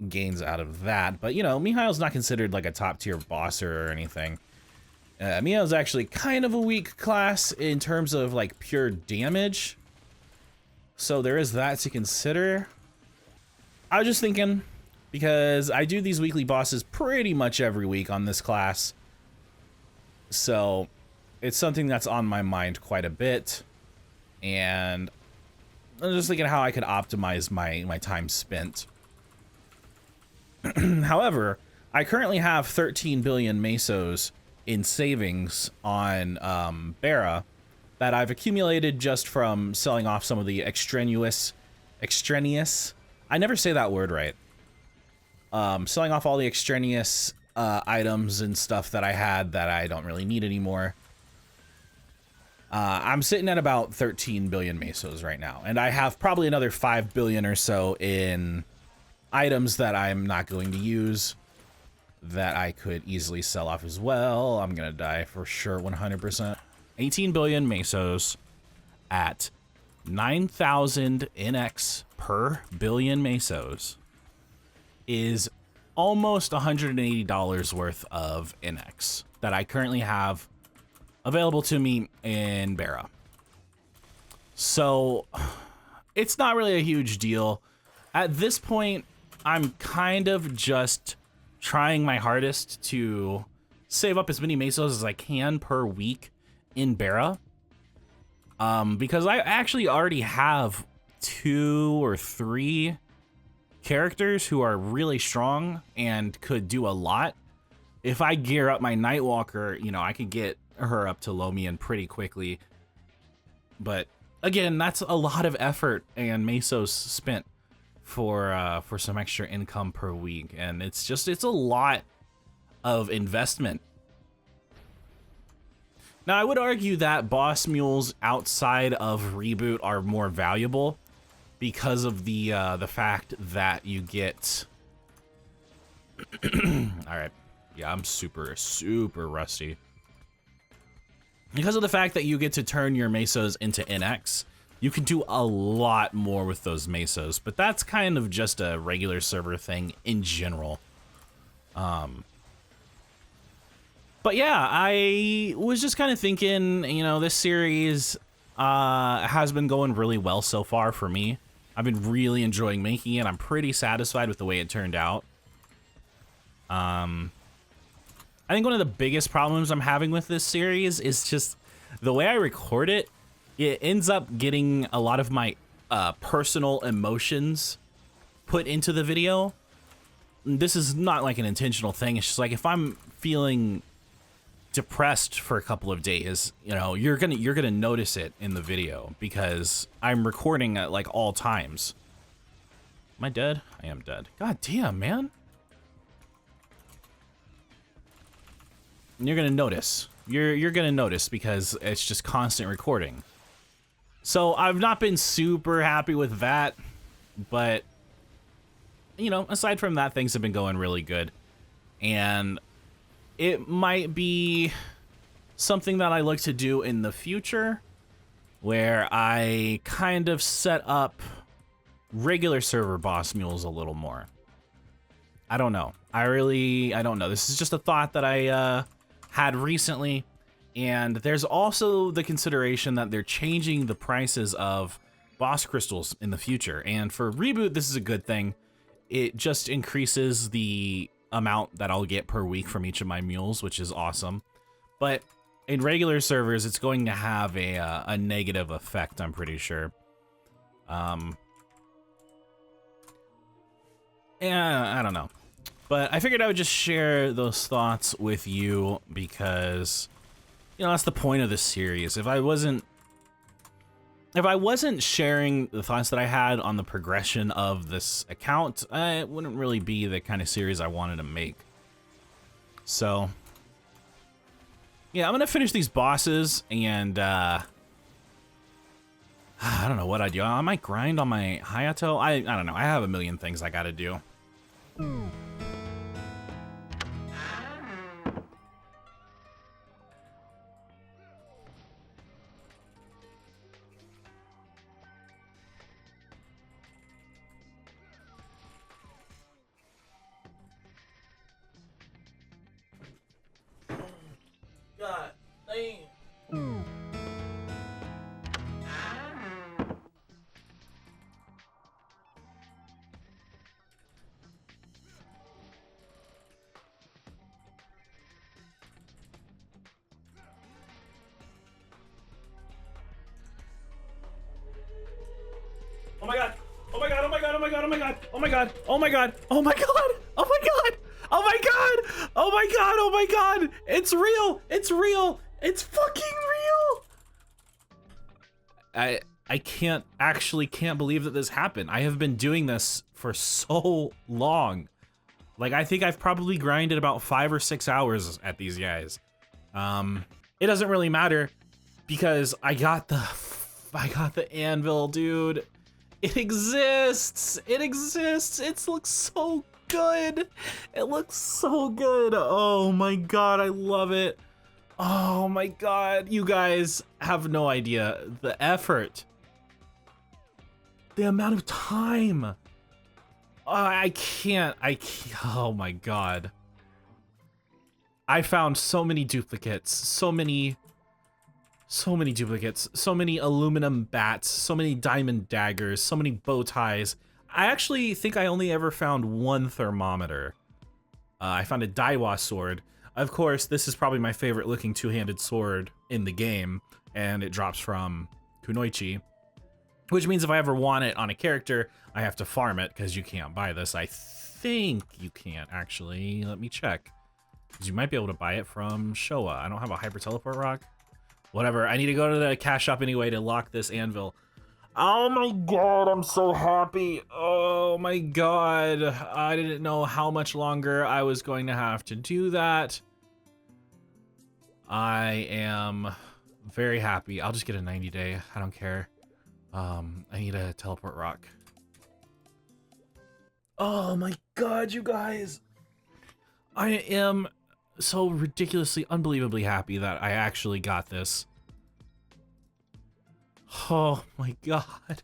gains out of that. But, you know, Mihail's not considered like a top tier boss or anything. Mihail's actually kind of a weak class in terms of like pure damage. So there is that to consider. I was just thinking, because I do these weekly bosses pretty much every week on this class. So it's something that's on my mind quite a bit. And I'm just thinking how I could optimize my time spent. However, I currently have 13 billion mesos in savings on Bara that I've accumulated just from selling off some of the extraneous, I never say that word right. Selling off all the extraneous items and stuff that I had that I don't really need anymore. I'm sitting at about 13 billion mesos right now, and I have probably another 5 billion or so in items that I'm not going to use that I could easily sell off as well. I'm gonna die for sure, 100%. 18 billion mesos at 9,000 NX per billion mesos is almost $180 worth of NX that I currently have available to me in Bara. So it's not really a huge deal. At this point, I'm kind of just trying my hardest to save up as many mesos as I can per week in Bara. Because I actually already have 2 or 3 characters who are really strong and could do a lot. If I gear up my Nightwalker, you know, I could get her up to Lomian pretty quickly. But again, that's a lot of effort and mesos spent for some extra income per week, and it's a lot of investment. Now, I would argue that boss mules outside of Reboot are more valuable because of the fact that you get. All right, yeah, I'm super rusty. Because of the fact that you get to turn your mesos into NX, you can do a lot more with those mesos, but that's kind of just a regular server thing in general. But yeah, I was just kind of thinking, you know, this series has been going really well so far for me. I've been really enjoying making it. I'm pretty satisfied with the way it turned out. I think one of the biggest problems I'm having with this series is just the way I record it. It ends up getting a lot of my personal emotions put into the video. This is not like an intentional thing. It's just like if I'm feeling depressed for a couple of days, you know, you're gonna notice it in the video because I'm recording at like all times. Am I dead? I am dead. God damn, man. And you're gonna notice. You're gonna notice because it's just constant recording. So I've not been super happy with that, but you know, aside from that, things have been going really good. And it might be something that I look to do in the future where I kind of set up regular server boss mules a little more. I don't know. I don't know. This is just a thought that I had recently. And there's also the consideration that they're changing the prices of boss crystals in the future. And for Reboot, this is a good thing. It just increases the amount that I'll get per week from each of my mules, which is awesome. But in regular servers, it's going to have a negative effect, I'm pretty sure. Yeah, I don't know. But I figured I would just share those thoughts with you because, you know, that's the point of this series. If I wasn't if I wasn't sharing the thoughts that I had on the progression of this account, it wouldn't really be the kind of series I wanted to make. So, yeah, I'm gonna finish these bosses, and I don't know what I do. I might grind on my Hayato. I don't know. I have a million things I gotta do. God damn. Oh my god! Oh my god! Oh my god! Oh my god! Oh my god! Oh my god! Oh my god! Oh my god! Oh my god! Oh my god! Oh my god! Oh my god! It's real! It's real! It's fucking real! I can't believe that this happened. I have been doing this for so long. Like, I think I've probably grinded about 5 or 6 hours at these guys. It doesn't really matter because I got the anvil, dude. It exists. It exists. It looks so good. It looks so good. Oh my god, I love it. Oh my god, you guys have no idea the effort. The amount of time. I can't. Oh my god. I found so many duplicates, so many duplicates, so many aluminum bats, so many diamond daggers, so many bow ties. I actually think I only ever found one thermometer. I found a Daiwa sword. Of course, this is probably my favorite looking two-handed sword in the game, and it drops from Kunoichi, which means if I ever want it on a character, I have to farm it because you can't buy this. I think you can't actually. Let me check. Because you might be able to buy it from Showa. I don't have a hyper teleport rock. Whatever, I need to go to the cash shop anyway to lock this anvil. Oh my god, I'm so happy. Oh my god. I didn't know how much longer I was going to have to do that. I am very happy. I'll just get a 90-day. I don't care. I need a teleport rock. Oh my god, you guys. I am so ridiculously, unbelievably happy that I actually got this. Oh my god.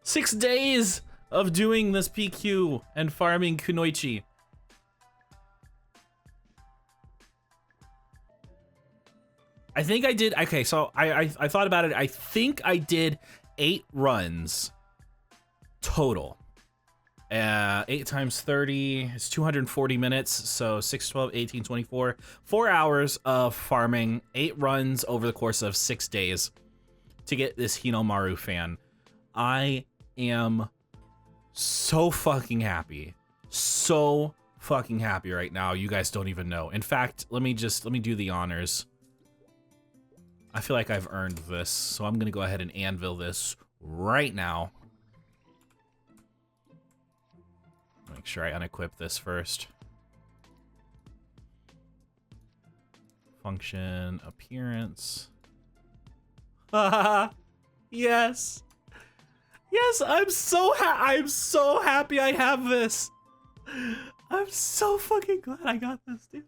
6 days of doing this PQ and farming Kunoichi. I think I did, okay, so I thought about it. I think I did 8 runs total. 8 times 30 is 240 minutes, so 6, 12, 18, 24. 4 hours of farming, 8 runs over the course of 6 days to get this Hinomaru fan. I am so fucking happy. So fucking happy right now. You guys don't even know. In fact, let me do the honors. I feel like I've earned this, so I'm gonna go ahead and anvil this right now. Make sure I unequip this first. Function, appearance. Yes. Yes, I'm so happy I have this. I'm so fucking glad I got this, dude.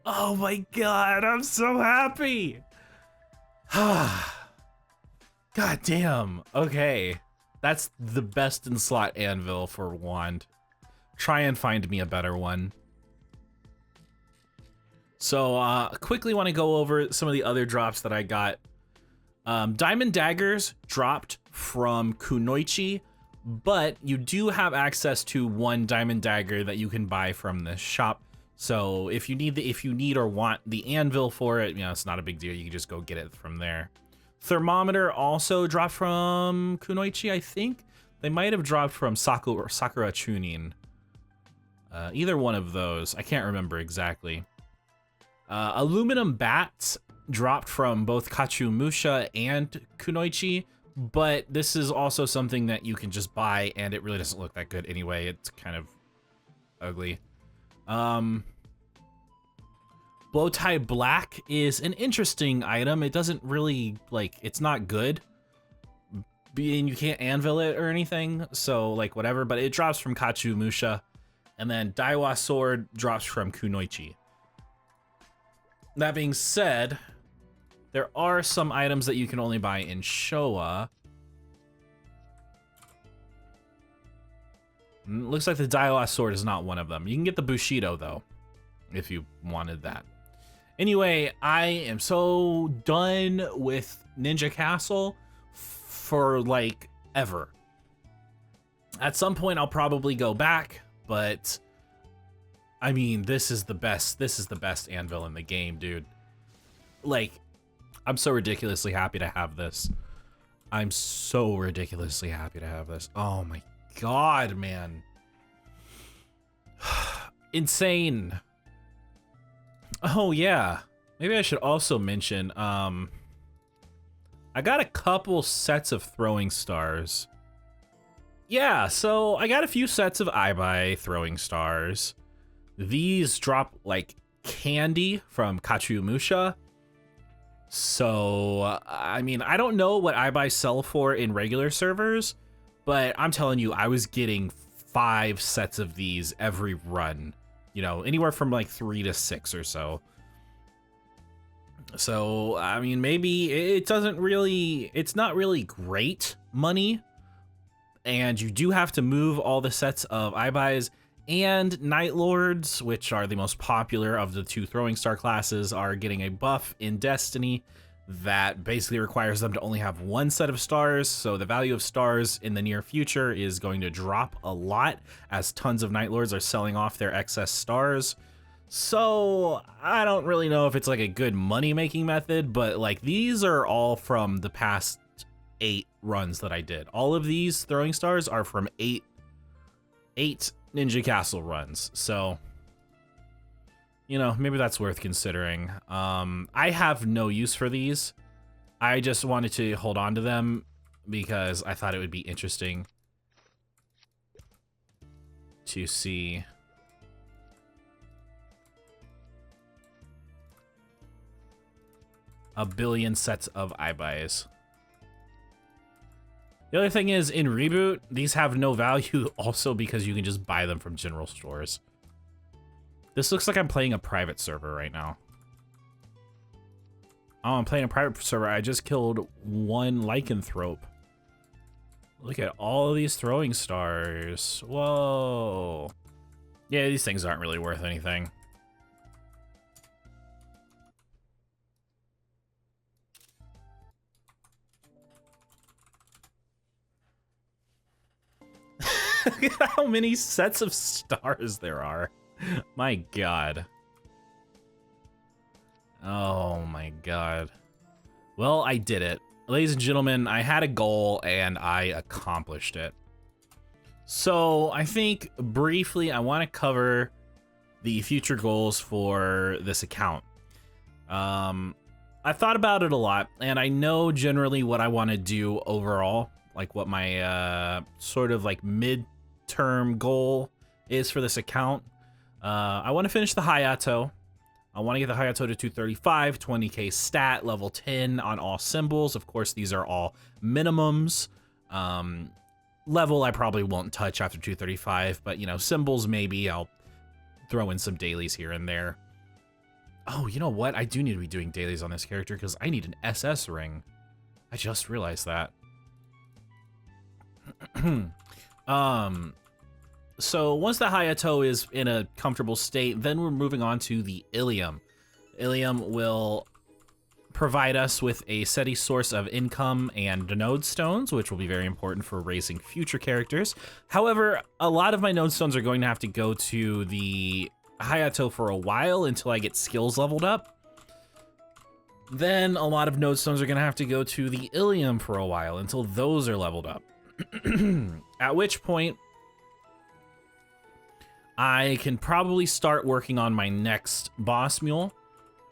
Oh my god, I'm so happy. God damn. Okay. That's the best in slot anvil for wand. Try and find me a better one. So quickly want to go over some of the other drops that I got. Diamond daggers dropped from Kunoichi, but you do have access to one diamond dagger that you can buy from this shop. So if you need or want the anvil for it, you know, it's not a big deal. You can just go get it from there. Thermometer also dropped from Kunoichi, I think. They might have dropped from Sakura Chunin. Either one of those. I can't remember exactly. Aluminum bats dropped from both Kachumusha and Kunoichi, but this is also something that you can just buy, and it really doesn't look that good anyway. It's kind of ugly. Bowtie Black is an interesting item. It doesn't really, like, it's not good. And you can't anvil it or anything, so, like, whatever. But it drops from Kachumusha. And then Daiwa Sword drops from Kunoichi. That being said, there are some items that you can only buy in Showa. Looks like the Daiwa Sword is not one of them. You can get the Bushido, though, if you wanted that. Anyway, I am so done with Ninja Castle for, like, ever. At some point, I'll probably go back, but I mean, this is the best anvil in the game, dude. Like, I'm so ridiculously happy to have this. I'm so ridiculously happy to have this. Oh my god, man. Insane. Oh yeah, maybe I should also mention, I got a couple sets of throwing stars. Yeah, so I got a few sets of Ibai throwing stars. These drop like candy from Kachumusha. So, I mean, I don't know what Ibai sell for in regular servers, but I'm telling you, I was getting 5 sets of these every run. You know, anywhere from like 3 to 6 or so. So, I mean, maybe it's not really great money. And you do have to move all the sets of Ibais and Night Lords, which are the most popular of the 2 throwing star classes, are getting a buff in Destiny that basically requires them to only have 1 set of stars. So the value of stars in the near future is going to drop a lot as tons of Night Lords are selling off their excess stars. So I don't really know if it's like a good money making method, but like these are all from the past 8 runs that I did. All of these throwing stars are from 8 Ninja Castle runs. So, you know, maybe that's worth considering. I have no use for these. I just wanted to hold on to them because I thought it would be interesting to see. A billion sets of Ibais. The other thing is, in Reboot, these have no value also because you can just buy them from general stores. This looks like I'm playing a private server right now. Oh, I'm playing a private server. I just killed 1 lycanthrope. Look at all of these throwing stars. Whoa. Yeah, these things aren't really worth anything. Look at how many sets of stars there are. My god. Oh my god. Well, I did it. Ladies and gentlemen, I had a goal and I accomplished it. So I think briefly I want to cover the future goals for this account. I thought about it a lot and I know generally what I want to do overall, like what my sort of like mid-term goal is for this account. I want to finish the Hayato. I want to get the Hayato to 235, 20k stat, level 10 on all symbols. Of course, these are all minimums. Level I probably won't touch after 235, but you know, symbols maybe. I'll throw in some dailies here and there. Oh, you know what? I do need to be doing dailies on this character because I need an SS ring. I just realized that. So once the Hayato is in a comfortable state, then we're moving on to the Ilium. Ilium will provide us with a steady source of income and node stones, which will be very important for raising future characters. However, a lot of my node stones are going to have to go to the Hayato for a while until I get skills leveled up. Then a lot of node stones are going to have to go to the Ilium for a while until those are leveled up. At which point, I can probably start working on my next boss mule.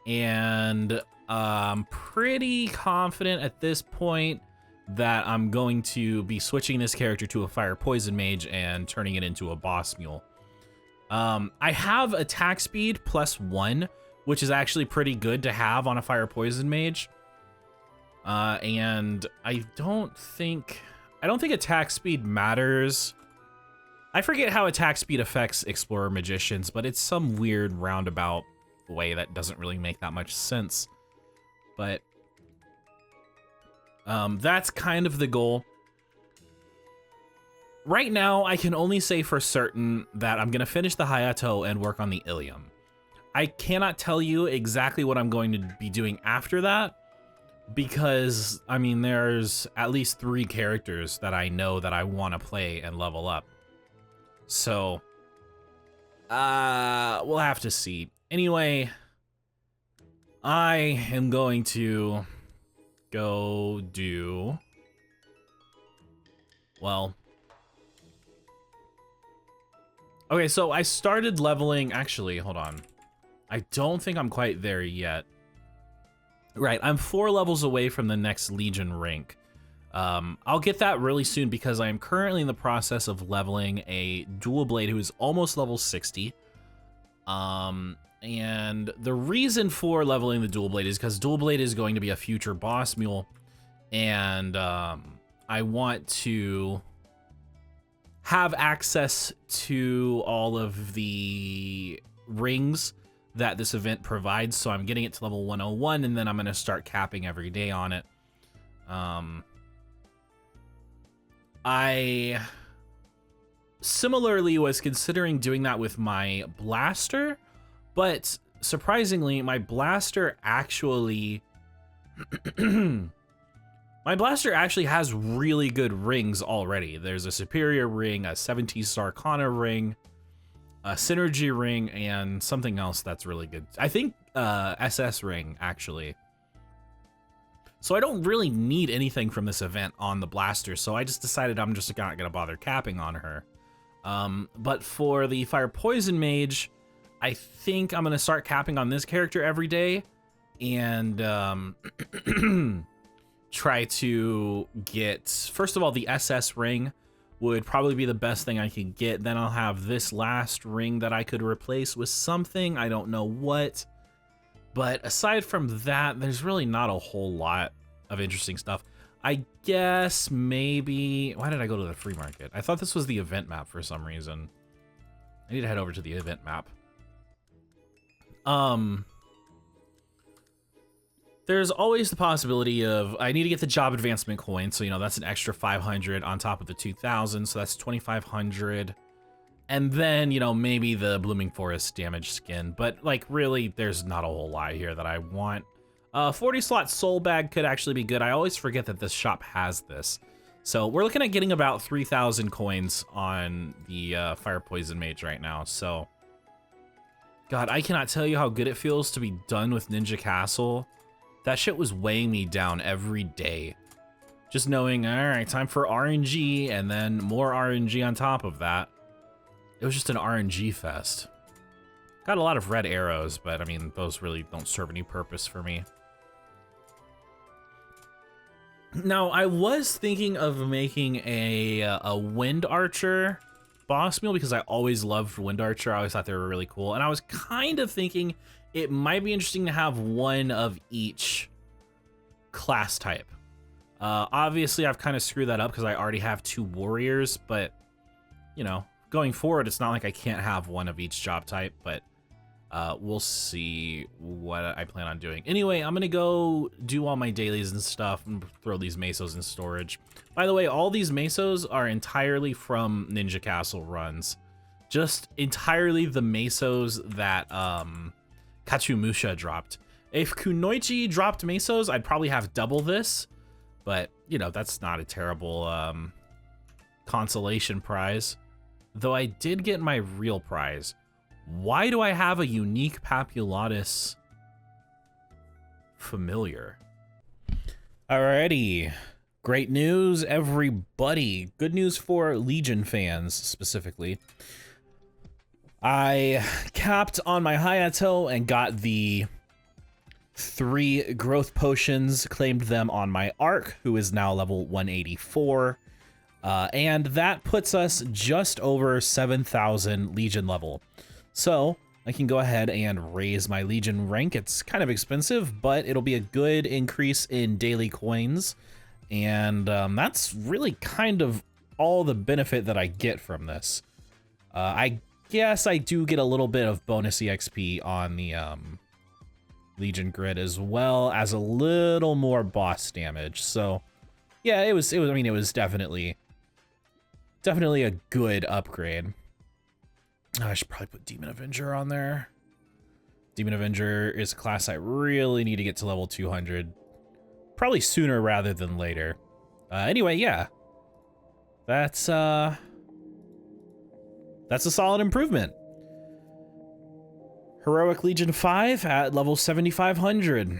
and I'm pretty confident at this point that I'm going to be switching this character to a fire poison mage and turning it into a boss mule. I have attack speed +1, which is actually pretty good to have on a fire poison mage. And I don't think attack speed matters. I forget how attack speed affects Explorer Magicians, but it's some weird roundabout way that doesn't really make that much sense. But that's kind of the goal. Right now, I can only say for certain that I'm gonna finish the Hayato and work on the Ilium. I cannot tell you exactly what I'm going to be doing after that, because, I mean, there's at least 3 characters that I know that I want to play and level up. So, we'll have to see. Anyway, I am going to go do, well, okay, so I started leveling, actually, hold on. I don't think I'm quite there yet. Right, I'm 4 levels away from the next Legion rank. I'll get that really soon because I am currently in the process of leveling a dual blade who is almost level 60. And the reason for leveling the dual blade is because dual blade is going to be a future boss mule, and I want to have access to all of the rings that this event provides, so I'm getting it to level 101, and then I'm going to start capping every day on it. I similarly was considering doing that with my blaster, but surprisingly, my blaster actually has really good rings already. There's a Superior ring, a 70s Sarkana ring, a Synergy ring, and something else that's really good. I think SS ring, actually. So I don't really need anything from this event on the blaster, so I just decided I'm just not going to bother capping on her. But for the Fire Poison Mage, I think I'm going to start capping on this character every day, and try to get, first of all, the SS ring would probably be the best thing I could get. Then I'll have this last ring that I could replace with something. I don't know what. But aside from that, there's really not a whole lot of interesting stuff. I guess maybe... Why did I go to the free market? I thought this was the event map for some reason. I need to head over to the event map. There's always the possibility of, I need to get the job advancement coin, so, you know, that's an extra 500 on top of the 2,000, so that's 2,500. And then, you know, maybe the Blooming Forest damage skin, but, like, really, there's not a whole lot here that I want. 40-slot soul bag could actually be good. I always forget that this shop has this. So we're looking at getting about 3,000 coins on the Fire Poison Mage right now, so... God, I cannot tell you how good it feels to be done with Ninja Castle. That shit was weighing me down every day. Just knowing, all right, time for RNG, and then more RNG on top of that. It was just an RNG fest. Got a lot of red arrows, but I mean, those really don't serve any purpose for me. Now, I was thinking of making a Wind Archer boss mule because I always loved Wind Archer. I always thought they were really cool. And I was kind of thinking it might be interesting to have one of each class type. Obviously, I've kind of screwed that up because I already have 2 warriors, but, you know, going forward, it's not like I can't have one of each job type, but we'll see what I plan on doing. Anyway, I'm going to go do all my dailies and stuff and throw these mesos in storage. By the way, all these mesos are entirely from Ninja Castle runs. Just entirely the mesos that Kachumusha dropped. If Kunoichi dropped mesos, I'd probably have double this, but, you know, that's not a terrible consolation prize. Though I did get my real prize. Why do I have a unique Papulatus familiar? Alrighty. Great news, everybody. Good news for Legion fans, specifically. I capped on my Hayato and got the 3 growth potions, claimed them on my Arc, who is now level 184. And that puts us just over 7,000 Legion level. So I can go ahead and raise my Legion rank. It's kind of expensive, but it'll be a good increase in daily coins. And that's really kind of all the benefit that I get from this. I guess I do get a little bit of bonus EXP on the Legion grid, as well as a little more boss damage. So yeah, it was I mean, it was definitely a good upgrade. Oh, I should probably put Demon Avenger on there. Demon Avenger is a class I really need to get to level 200. Probably sooner rather than later. Anyway, yeah. That's a solid improvement. Heroic Legion 5 at level 7,500.